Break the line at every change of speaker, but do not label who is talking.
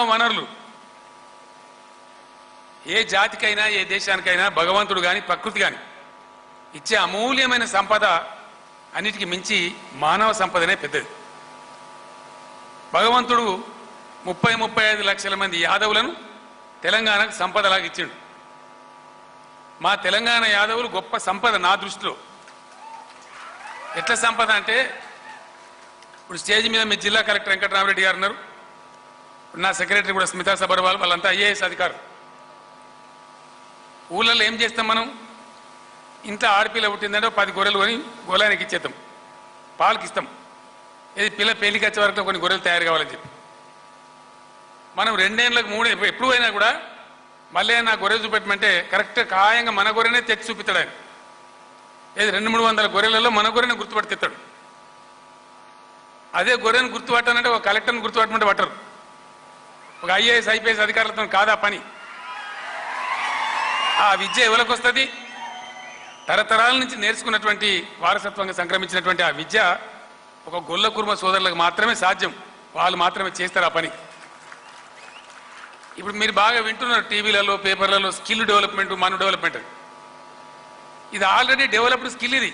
వనరులు ఏ జాతికైనా ఏ దేశానికైనా భగవంతుడు కానీ ప్రకృతి కానీ ఇచ్చే అమూల్యమైన సంపద అన్నిటికీ మించి మానవ సంపదనే పెద్దది. భగవంతుడు 30-35 లక్షల మంది యాదవులను తెలంగాణకు సంపదలాగా ఇచ్చిండు. మా తెలంగాణ యాదవులు గొప్ప సంపద నా దృష్టిలో. ఎట్లా సంపద అంటే ఇప్పుడు స్టేజ్ మీద మీ జిల్లా కలెక్టర్ వెంకటరామరెడ్డి గారు ఉన్నారు, నా సెక్రటరీ కూడా స్మితా సబర్వాల్, వాళ్ళంతా ఐఏఎస్ అధికారులు. ఊళ్ళల్లో ఏం చేస్తాం మనం? ఇంట్లో ఆడపిల్ల పుట్టిందంటే 10 గొర్రెలు కొని గొలానికి ఇచ్చేద్దాం, పాలకి ఇస్తాం. ఇది పిల్ల పెళ్లికి వచ్చే వరకు కొన్ని గొర్రెలు తయారు కావాలని చెప్పి మనం 2 ఏళ్ళకు 3 ఎప్పుడు అయినా కూడా మళ్ళీ నా గొర్రె చూపెట్టమంటే కరెక్ట్ ఖాయంగా మన గొర్రెనే తెచ్చి చూపిస్తాడు ఆయన. ఏది 200-300 గొర్రెలలో మన గొర్రెని గుర్తుపట్టి తెస్తాడు. అదే గొర్రెను గుర్తుపట్టానంటే ఒక కలెక్టర్ని గుర్తుపట్టమంటే పట్టరు. ఒక ఐఏఎస్ ఐపీఎస్ అధికారులతో కాదా పని. ఆ విద్య ఎవరికి వస్తుంది? తరతరాల నుంచి నేర్చుకున్నటువంటి వారసత్వంగా సంక్రమించినటువంటి ఆ విద్య ఒక గొల్ల కుర్మ సోదరులకు మాత్రమే సాధ్యం. వాళ్ళు మాత్రమే చేస్తారు ఆ పని. ఇప్పుడు మీరు బాగా వింటున్నారు టీవీలలో పేపర్లలో స్కిల్ డెవలప్మెంట్, మన డెవలప్మెంట్. ఇది ఆల్రెడీ డెవలప్డ్ స్కిల్. ఇది